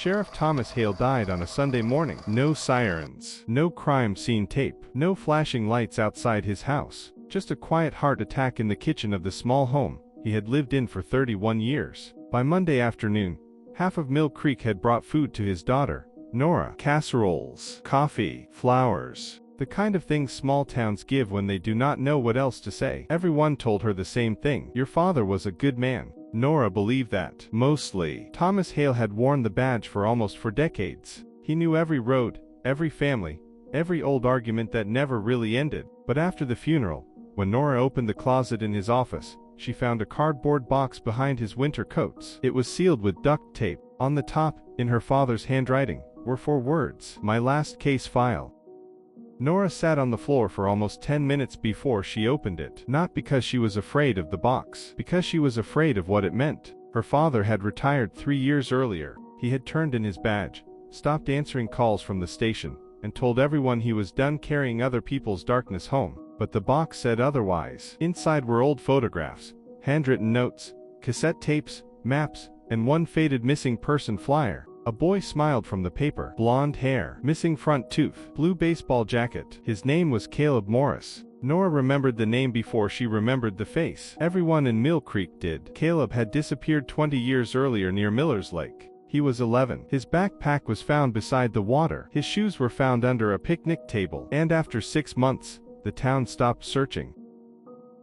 Sheriff Thomas Hale died on a Sunday morning. No sirens, no crime scene tape, no flashing lights outside his house. Just a quiet heart attack in the kitchen of the small home he had lived in for 31 years. By Monday afternoon, half of Mill Creek had brought food to his daughter, Nora. Casseroles, coffee, flowers. The kind of things small towns give when they do not know what else to say. Everyone told her the same thing. Your father was a good man. Nora believed that. Mostly. Thomas Hale had worn the badge for decades. He knew every road, every family, every old argument that never really ended. But after the funeral, when Nora opened the closet in his office, she found a cardboard box behind his winter coats. It was sealed with duct tape. On the top, in her father's handwriting, were 4 words: "My last case file." Nora sat on the floor for almost 10 minutes before she opened it. Not because she was afraid of the box, because she was afraid of what it meant. Her father had retired 3 years earlier. He had turned in his badge, stopped answering calls from the station, and told everyone he was done carrying other people's darkness home. But the box said otherwise. Inside were old photographs, handwritten notes, cassette tapes, maps, and one faded missing person flyer. A boy smiled from the paper. Blonde hair, missing front tooth, blue baseball jacket. His name was Caleb Morris. Nora remembered the name before she remembered the face. Everyone in Mill Creek did. Caleb had disappeared 20 years earlier near Miller's Lake. He was 11. His backpack was found beside the water. His shoes were found under a picnic table. And after 6 months, the town stopped searching.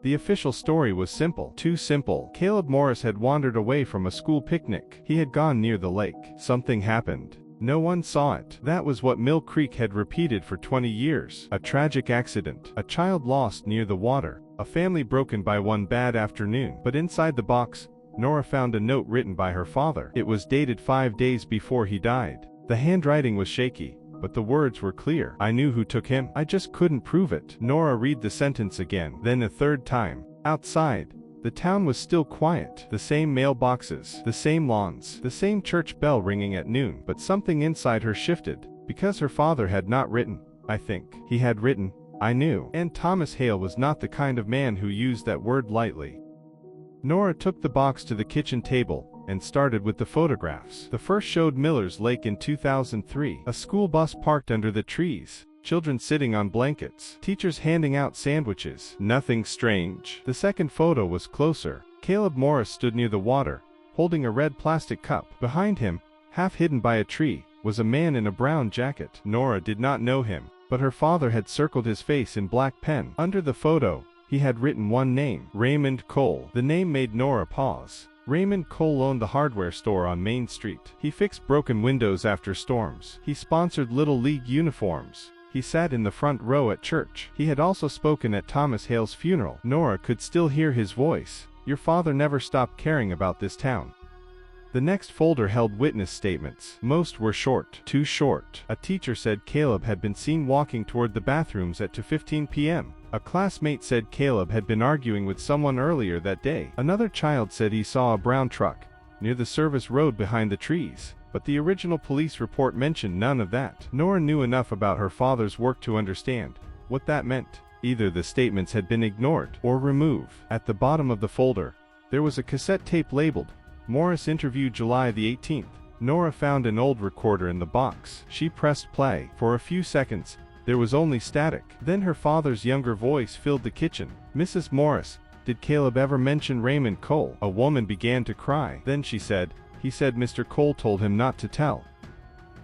The official story was simple. Too simple. Caleb Morris had wandered away from a school picnic. He had gone near the lake. Something happened. No one saw it. That was what Mill Creek had repeated for 20 years. A tragic accident. A child lost near the water. A family broken by one bad afternoon. But inside the box, Nora found a note written by her father. It was dated 5 days before he died. The handwriting was shaky, but the words were clear. "I knew who took him. I just couldn't prove it." Nora read the sentence again, then a third time. Outside, the town was still quiet. The same mailboxes, the same lawns, the same church bell ringing at noon. But something inside her shifted, because her father had not written, "I think." He had written, "I knew." And Thomas Hale was not the kind of man who used that word lightly. Nora took the box to the kitchen table and started with the photographs. The first showed Miller's Lake in 2003. A school bus parked under the trees, children sitting on blankets, teachers handing out sandwiches. Nothing strange. The second photo was closer. Caleb Morris stood near the water, holding a red plastic cup. Behind him, half hidden by a tree, was a man in a brown jacket. Nora did not know him, but her father had circled his face in black pen. Under the photo, he had written one name: Raymond Cole. The name made Nora pause. Raymond Cole owned the hardware store on Main Street. He fixed broken windows after storms. He sponsored Little League uniforms. He sat in the front row at church. He had also spoken at Thomas Hale's funeral. Nora could still hear his voice. Your father never stopped caring about this town. The next folder held witness statements. Most were short. Too short. A teacher said Caleb had been seen walking toward the bathrooms at 2:15 p.m. A classmate said Caleb had been arguing with someone earlier that day. Another child said he saw a brown truck near the service road behind the trees. But the original police report mentioned none of that. Nora knew enough about her father's work to understand what that meant. Either the statements had been ignored or removed. At the bottom of the folder, there was a cassette tape labeled Morris interview July the 18th. Nora found an old recorder in the box. She pressed play. For a few seconds, there was only static. Then her father's younger voice filled the kitchen. "Mrs. Morris, did Caleb ever mention Raymond Cole?" A woman began to cry. Then she said, "He said Mr. Cole told him not to tell."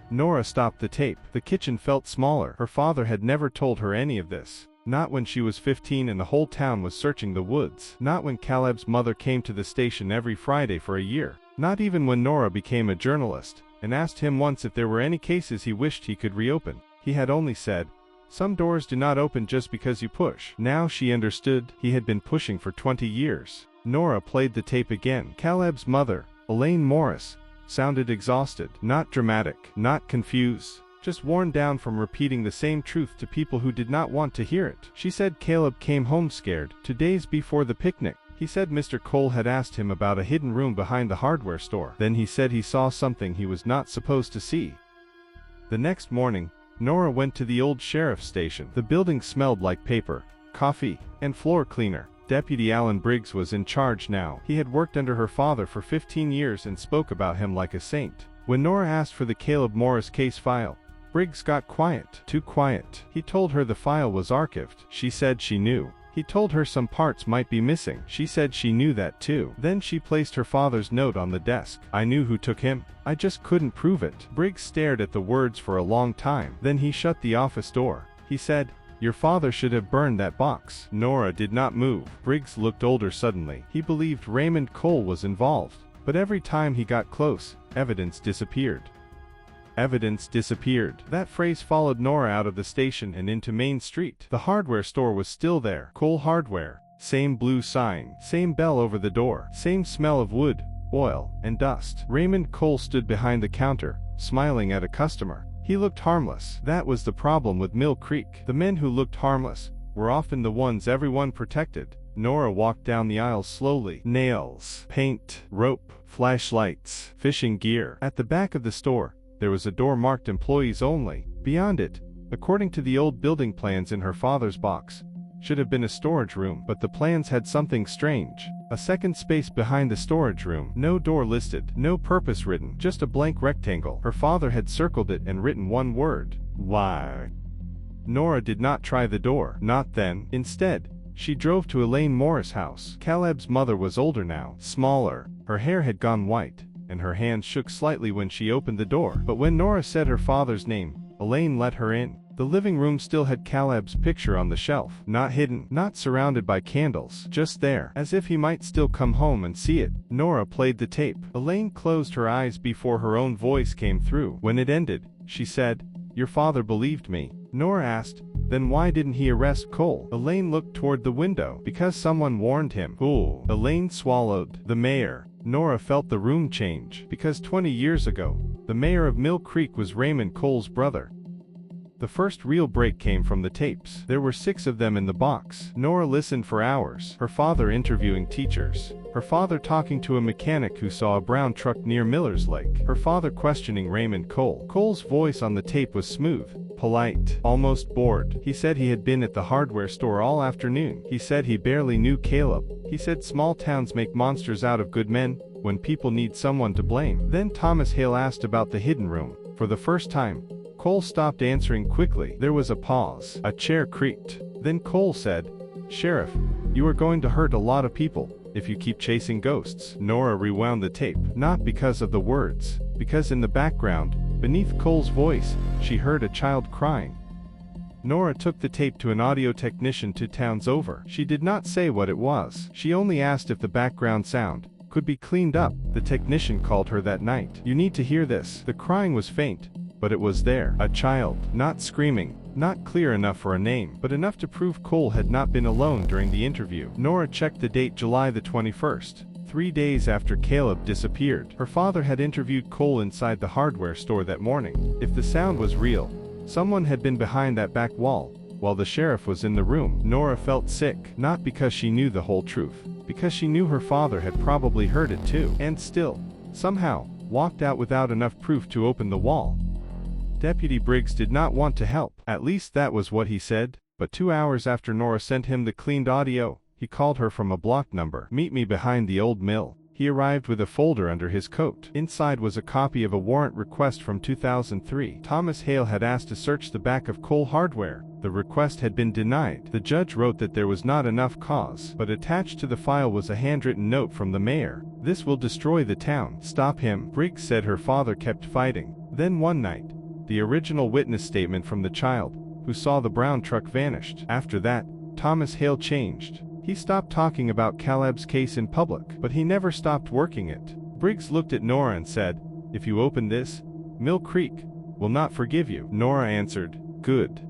Nora stopped the tape. The kitchen felt smaller. Her father had never told her any of this. Not when she was 15 and the whole town was searching the woods. Not when Caleb's mother came to the station every Friday for a year. Not even when Nora became a journalist and asked him once if there were any cases he wished he could reopen. He had only said, "Some doors do not open just because you push." Now she understood. He had been pushing for 20 years. Nora played the tape again. Caleb's mother, Elaine Morris, sounded exhausted. Not dramatic, not confused, just worn down from repeating the same truth to people who did not want to hear it. She said Caleb came home scared 2 days before the picnic. He said Mr. Cole had asked him about a hidden room behind the hardware store. Then he said he saw something he was not supposed to see. The next morning, Nora went to the old sheriff's station. The building smelled like paper, coffee, and floor cleaner. Deputy Alan Briggs was in charge now. He had worked under her father for 15 years and spoke about him like a saint. When Nora asked for the Caleb Morris case file, Briggs got quiet. Too quiet. He told her the file was archived. She said she knew. He told her some parts might be missing. She said she knew that too. Then she placed her father's note on the desk. I knew who took him. I just couldn't prove it. Briggs stared at the words for a long time. Then he shut the office door. He said, your father should have burned that box. Nora did not move. Briggs looked older suddenly. He believed Raymond Cole was involved. But every time he got close, evidence disappeared. Evidence disappeared. That phrase followed Nora out of the station and into Main Street. The hardware store was still there. Cole Hardware. Same blue sign. Same bell over the door. Same smell of wood, oil, and dust. Raymond Cole stood behind the counter, smiling at a customer. He looked harmless. That was the problem with Mill Creek. The men who looked harmless were often the ones everyone protected. Nora walked down the aisle slowly. Nails, paint, rope, flashlights, fishing gear. At the back of the store, there was a door marked employees only. Beyond it, according to the old building plans in her father's box, should have been a storage room, but the plans had something strange. A second space behind the storage room. No door listed, no purpose written, just a blank rectangle. Her father had circled it and written one word. Why? Nora did not try the door. Not then. Instead, she drove to Elaine Morris' house. Caleb's mother was older now, smaller. Her hair had gone white, and her hands shook slightly when she opened the door. But when Nora said her father's name, Elaine let her in. The living room still had Caleb's picture on the shelf. Not hidden, not surrounded by candles, just there, as if he might still come home and see it. Nora played the tape. Elaine closed her eyes before her own voice came through. When it ended, she said, your father believed me. Nora asked, then why didn't he arrest Cole? Elaine looked toward the window. Because someone warned him. Ooh. Elaine swallowed. The mayor. Nora felt the room change. Because 20 years ago, the mayor of Mill Creek was Raymond Cole's brother. The first real break came from the tapes. There were 6 of them in the box. Nora listened for hours. Her father interviewing teachers. Her father talking to a mechanic who saw a brown truck near Miller's Lake. Her father questioning Raymond Cole. Cole's voice on the tape was smooth, polite, almost bored. He said he had been at the hardware store all afternoon. He said he barely knew Caleb. He said small towns make monsters out of good men when people need someone to blame. Then Thomas Hale asked about the hidden room. For the first time, Cole stopped answering quickly. There was a pause. A chair creaked. Then Cole said, Sheriff, you are going to hurt a lot of people if you keep chasing ghosts. Nora rewound the tape, not because of the words, because in the background, beneath Cole's voice, she heard a child crying. Nora took the tape to an audio technician 2 towns over. She did not say what it was. She only asked if the background sound could be cleaned up. The technician called her that night. You need to hear this. The crying was faint, but it was there. A child, not screaming, not clear enough for a name, but enough to prove Cole had not been alone during the interview. Nora checked the date, July the 21st, 3 days after Caleb disappeared. Her father had interviewed Cole inside the hardware store that morning. If the sound was real, someone had been behind that back wall, while the sheriff was in the room. Nora felt sick, not because she knew the whole truth, because she knew her father had probably heard it too, and still, somehow, walked out without enough proof to open the wall. Deputy Briggs did not want to help. At least that was what he said. But 2 hours after Nora sent him the cleaned audio, he called her from a blocked number. Meet me behind the old mill. He arrived with a folder under his coat. Inside was a copy of a warrant request from 2003. Thomas Hale had asked to search the back of Cole Hardware. The request had been denied. The judge wrote that there was not enough cause, but attached to the file was a handwritten note from the mayor. This will destroy the town. Stop him. Briggs said her father kept fighting. Then one night, the original witness statement from the child who saw the brown truck vanished. After that, Thomas Hale changed. He stopped talking about Caleb's case in public, but he never stopped working it. Briggs looked at Nora and said, if you open this, Mill Creek will not forgive you. Nora answered, good.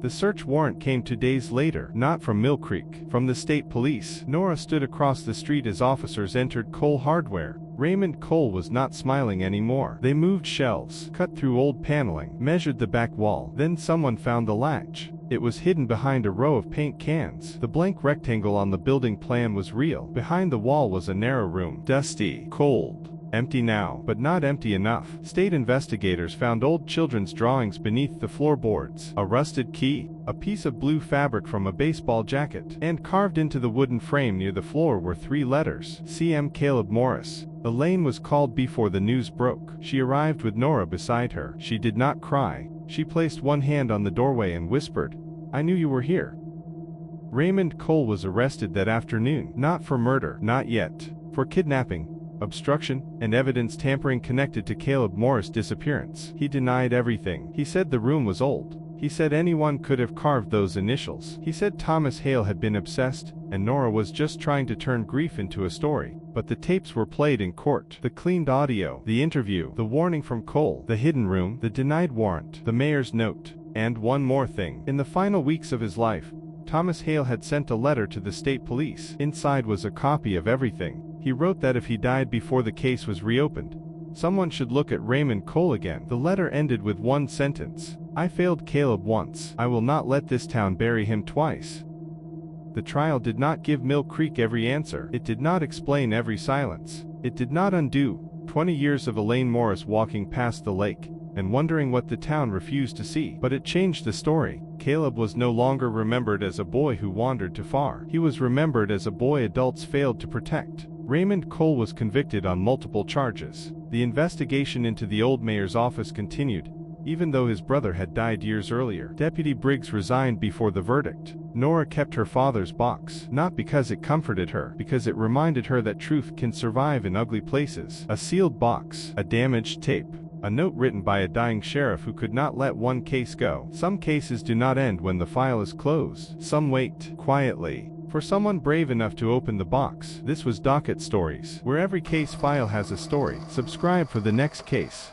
The search warrant came 2 days later, not from Mill Creek, from the state police. Nora stood across the street as officers entered Cole Hardware. Raymond Cole was not smiling anymore. They moved shelves, cut through old paneling, measured the back wall. Then someone found the latch. It was hidden behind a row of paint cans. The blank rectangle on the building plan was real. Behind the wall was a narrow room. Dusty, cold, empty now, but not empty enough. State investigators found old children's drawings beneath the floorboards. A rusted key, a piece of blue fabric from a baseball jacket, and carved into the wooden frame near the floor were 3 letters. C.M. Caleb Morris. Elaine was called before the news broke. She arrived with Nora beside her. She did not cry. She placed one hand on the doorway and whispered, "I knew you were here." Raymond Cole was arrested that afternoon, not for murder, not yet, for kidnapping, obstruction, and evidence tampering connected to Caleb Morris' disappearance. He denied everything. He said the room was old. He said anyone could have carved those initials. He said Thomas Hale had been obsessed, and Nora was just trying to turn grief into a story. But the tapes were played in court. The cleaned audio, the interview, the warning from Cole, the hidden room, the denied warrant, the mayor's note. And one more thing. In the final weeks of his life, Thomas Hale had sent a letter to the state police. Inside was a copy of everything. He wrote that if he died before the case was reopened, someone should look at Raymond Cole again. The letter ended with one sentence: "I failed Caleb once. I will not let this town bury him twice." The trial did not give Mill Creek every answer. It did not explain every silence. It did not undo 20 years of Elaine Morris walking past the lake and wondering what the town refused to see. But it changed the story. Caleb was no longer remembered as a boy who wandered too far. He was remembered as a boy adults failed to protect. Raymond Cole was convicted on multiple charges. The investigation into the old mayor's office continued, even though his brother had died years earlier. Deputy Briggs resigned before the verdict. Nora kept her father's box, not because it comforted her, because it reminded her that truth can survive in ugly places. A sealed box, a damaged tape, a note written by a dying sheriff who could not let one case go. Some cases do not end when the file is closed. Some wait, quietly, for someone brave enough to open the box. This was Docket Stories, where every case file has a story. Subscribe for the next case.